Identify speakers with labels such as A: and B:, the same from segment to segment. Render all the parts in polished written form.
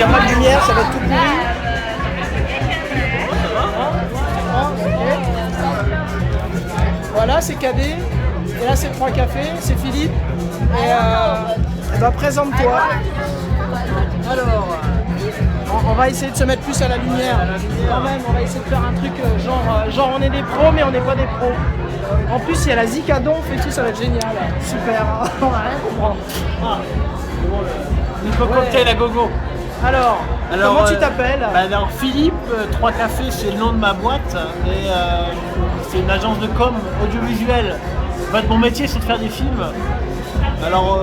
A: n'y a pas de lumière, ça va être tout pourri. Voilà, c'est Cadet. Et là, c'est 3 cafés, c'est Philippe. Et bah, présente-toi. Alors, on va essayer de se mettre plus à la lumière. Quand même, on va essayer de faire un truc genre on est des pros, mais on n'est pas des pros. En plus, il y a la Zika Donf et tout, ça va être génial. Super, on va rien comprendre.
B: Nico Cocktail à gogo.
A: Alors comment tu t'appelles?
B: Alors Philippe, 3 cafés, c'est le nom de ma boîte. Et c'est une agence de com audiovisuelle. En fait, mon métier, c'est de faire des films. Alors,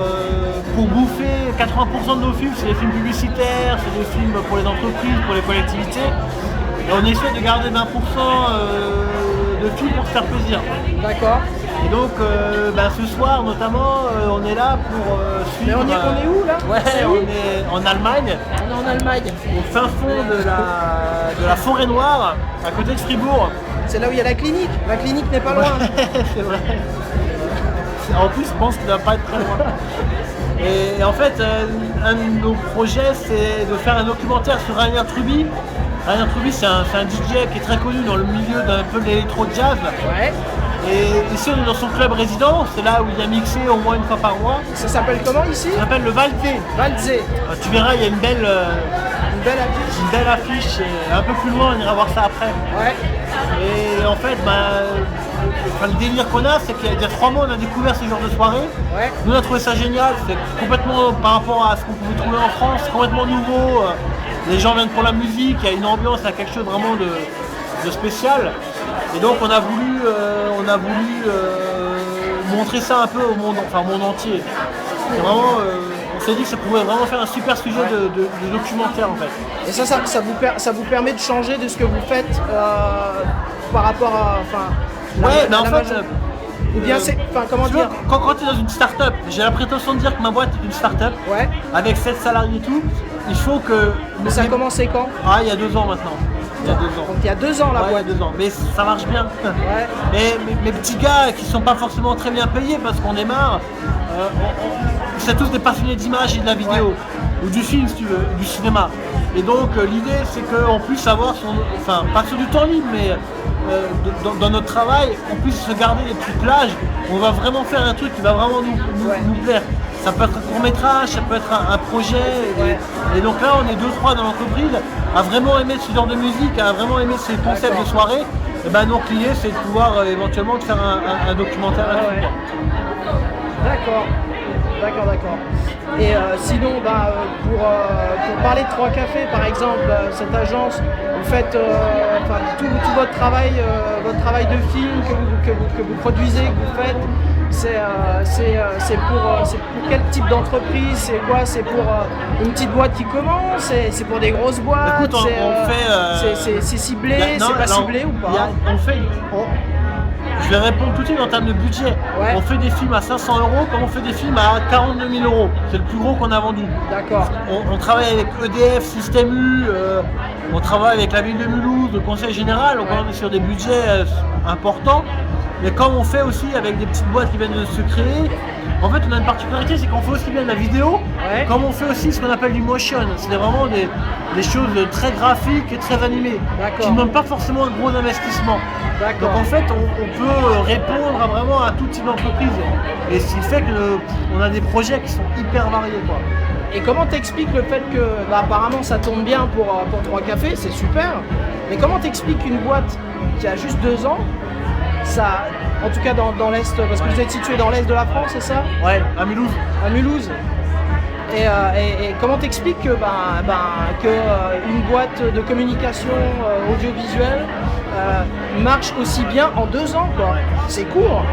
B: pour bouffer, 80% de nos films, c'est des films publicitaires, c'est des films pour les entreprises, pour les collectivités. Et on essaie de garder 20% de films pour se faire plaisir.
A: D'accord.
B: Et donc, ce soir, notamment, on est là pour suivre...
A: Mais on est où, là?
B: Ouais, on est en Allemagne.
A: On est en Allemagne.
B: Au fin fond de la forêt noire, à côté de Fribourg.
A: C'est là où il y a la clinique. La clinique n'est pas loin.
B: C'est vrai. En plus, je pense qu'il ne va pas être très loin. Et en fait, un de nos projets, c'est de faire un documentaire sur Rainer Truby. Rainer Truby, c'est un DJ qui est très connu dans le milieu d'un peu de l'électro-jazz.
A: Ouais.
B: Et ici, on est dans son club résident. C'est là où il a mixé au moins une fois par mois.
A: Ça s'appelle comment ici?
B: Ça s'appelle le Valzé.
A: Valzé.
B: Tu verras, il y a une belle
A: affiche.
B: Une belle affiche. Et un peu plus loin, on ira voir ça après.
A: Ouais.
B: Et en fait, le délire qu'on a, c'est qu'il y a 3 mois, on a découvert ce genre de soirée.
A: Ouais.
B: Nous, on a trouvé ça génial. C'est complètement, par rapport à ce qu'on pouvait trouver en France, complètement nouveau. Les gens viennent pour la musique, il y a une ambiance, il y a quelque chose vraiment de spécial. Et donc, on a voulu montrer ça un peu au monde entier. C'est vraiment, on s'est dit que ça pouvait vraiment faire un super sujet de documentaire en fait.
A: Et ça vous permet de changer de ce que vous faites par rapport à...
B: Ouais, mais en fait...
A: Ou bien c'est... Enfin, comment dire?
B: Quand tu es dans une start-up, j'ai la prétention de dire que ma boîte est une start-up,
A: ouais,
B: avec 7 salariés et tout, il faut que...
A: Mais ça a commencé quand?
B: Il y a 2 ans maintenant. Il y a 2 ans.
A: Donc il y a 2 ans la boîte.
B: Il y a 2 ans, mais ça marche bien.
A: Ouais.
B: Mais mes petits gars qui sont pas forcément très bien payés parce qu'on démarre, c'est tous des passionnés d'image et de la vidéo, ou du film si tu veux, du cinéma. Et donc l'idée c'est qu'on puisse avoir pas sur du temps libre, mais dans notre travail, on puisse se garder des petites plages où on va vraiment faire un truc qui va vraiment nous plaire. Ça peut être un court-métrage, ça peut être un projet. Et donc là, on est 2-3 dans l'entreprise à vraiment aimer ce genre de musique, à vraiment aimer ces concepts de soirée. Et notre idée, c'est de pouvoir éventuellement faire un documentaire là-dessus.
A: D'accord. Et sinon, pour parler de 3 cafés, par exemple, cette agence, vous faites tout votre travail de film que vous produisez, que vous faites. C'est pour quel type d'entreprise? C'est quoi? C'est pour une petite boîte qui commence? C'est pour des grosses boîtes?
B: Écoute,
A: c'est ciblé? C'est pas ciblé ou pas?
B: Je vais répondre tout de suite en termes de budget. Ouais. On fait des films à 500 € comme on fait des films à 42 000 €. C'est le plus gros qu'on a vendu.
A: D'accord.
B: On travaille avec EDF, Système U, on travaille avec la ville de Mulhouse, le conseil général, donc on est sur des budgets importants. Mais comme on fait aussi avec des petites boîtes qui viennent de se créer, en fait on a une particularité, c'est qu'on fait aussi bien de la vidéo, comme on fait aussi ce qu'on appelle du motion. C'est vraiment des choses très graphiques et très animées, qui ne demandent pas forcément un gros investissement. Donc en fait on peut répondre vraiment à tout type d'entreprise. Et ce qui fait qu'on a des projets qui sont hyper variés, quoi.
A: Et comment t'expliques le fait que, apparemment ça tourne bien pour 3 cafés, c'est super, mais comment t'expliques une boîte qui a juste 2 ans, ça, en tout cas dans l'Est, parce que vous êtes situé dans l'Est de la France, c'est ça?
B: Ouais, à Mulhouse.
A: À Mulhouse. Et comment t'expliques que une boîte de communication audiovisuelle marche aussi bien en 2 ans, quoi? C'est court.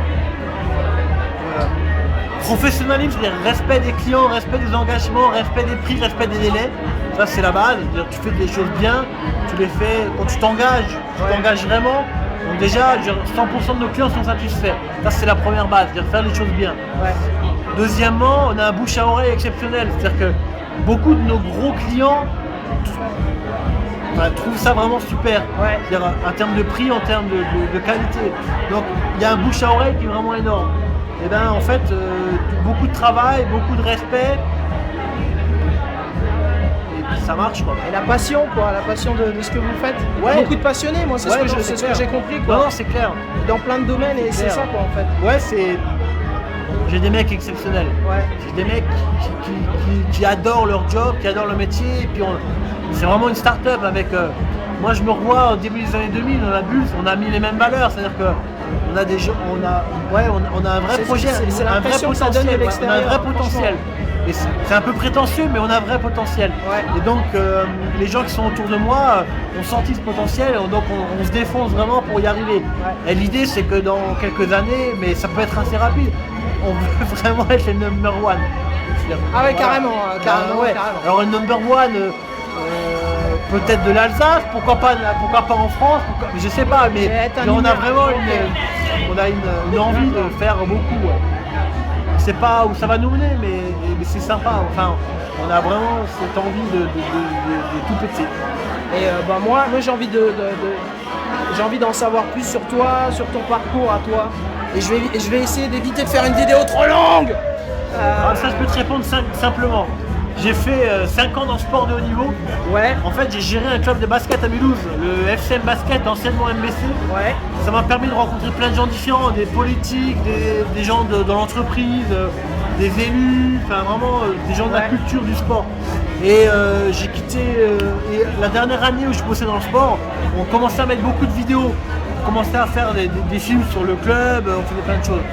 B: Professionnalisme, c'est-à-dire respect des clients, respect des engagements, respect des prix, respect des délais. Ça c'est la base, c'est-à-dire tu fais des choses bien, tu les fais, quand tu t'engages vraiment. Donc déjà, 100% de nos clients sont satisfaits. Ça c'est la première base, c'est-à-dire faire les choses bien. Ouais. Deuxièmement, on a un bouche à oreille exceptionnel, c'est-à-dire que beaucoup de nos gros clients trouvent ça vraiment super, c'est-à-dire en termes de prix, en termes de qualité. Donc il y a un bouche à oreille qui est vraiment énorme. Et en fait, beaucoup de travail, beaucoup de respect. Et puis ça marche quoi.
A: Et la passion quoi, la passion de ce que vous faites.
B: Ouais.
A: Beaucoup de passionnés, moi c'est
B: Ouais,
A: ce que j'ai compris quoi.
B: Non, c'est clair.
A: Dans plein de domaines et c'est
B: clair.
A: ça quoi en fait.
B: Ouais, c'est. J'ai des mecs exceptionnels.
A: Ouais.
B: J'ai des mecs qui adorent leur job, qui adorent le métier. Et puis c'est vraiment une start-up avec. Moi je me revois au début des années 2000, on a Bulls, on a mis les mêmes valeurs. C'est-à-dire que on a des gens, on a un vrai projet,
A: c'est
B: un vrai
A: l'impression que ça donne de
B: potentiel. On a un
A: l'extérieur,
B: vrai potentiel. Et c'est un peu prétentieux, mais on a un vrai potentiel.
A: Ouais.
B: Et donc les gens qui sont autour de moi ont senti ce potentiel, et donc on se défonce vraiment pour y arriver.
A: Ouais.
B: Et l'idée c'est que dans quelques années, mais ça peut être assez rapide, on veut vraiment être les number one.
A: Ah ouais, carrément,
B: Ouais.
A: carrément.
B: Alors le number one, peut-être de l'Alsace, pourquoi pas en France, je sais pas, mais
A: être un
B: on a
A: numéro-
B: vraiment une envie de faire beaucoup. Ouais. Je sais pas où ça va nous mener, mais c'est sympa. Enfin, on a vraiment cette envie de tout péter.
A: Et moi j'ai envie j'ai envie d'en savoir plus sur toi, sur ton parcours à toi. Et je vais essayer d'éviter de faire une vidéo trop longue.
B: Ça, je peux te répondre simplement. J'ai fait 5 ans dans le sport de haut niveau.
A: Ouais,
B: En fait, j'ai géré un club de basket à Mulhouse, le FCM Basket, anciennement MBC.
A: ouais.
B: Ça m'a permis de rencontrer plein de gens différents, des politiques, des gens dans l'entreprise, des élus, enfin vraiment des gens de la
A: Ouais.
B: culture du sport. Et j'ai quitté, et la dernière année où je bossais dans le sport, on commençait à mettre beaucoup de vidéos, on commençait à faire des films sur le club, on faisait plein de choses.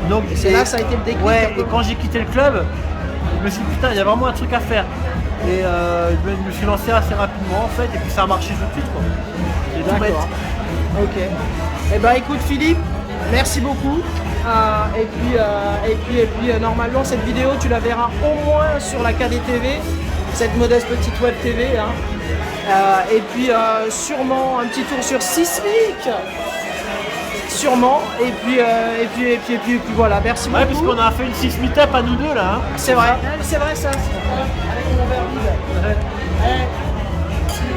B: Donc,
A: C'est là, ça a été le déclic.
B: Ouais,
A: un peu.
B: et quand j'ai quitté le club, je me suis dit putain, il y a vraiment un truc à faire. Et je me suis lancé assez rapidement en fait, et puis ça a marché tout de suite quoi. J'ai tout
A: D'accord.
B: bête.
A: Ok. Eh ben écoute Philippe, merci beaucoup. Et puis normalement cette vidéo tu la verras au moins sur la KDTV, cette modeste petite web TV. Hein. Et puis sûrement un petit tour sur Sismic. Sûrement. Et puis voilà. Merci
B: Ouais,
A: beaucoup.
B: puisqu'on a fait une 6 meet-up à nous deux là. Hein.
A: C'est vrai ça. Avec mon verre vide.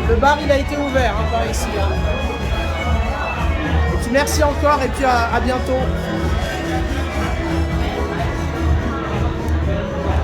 A: Le bar il a été ouvert par ici. Hein. Et puis merci encore et puis à bientôt.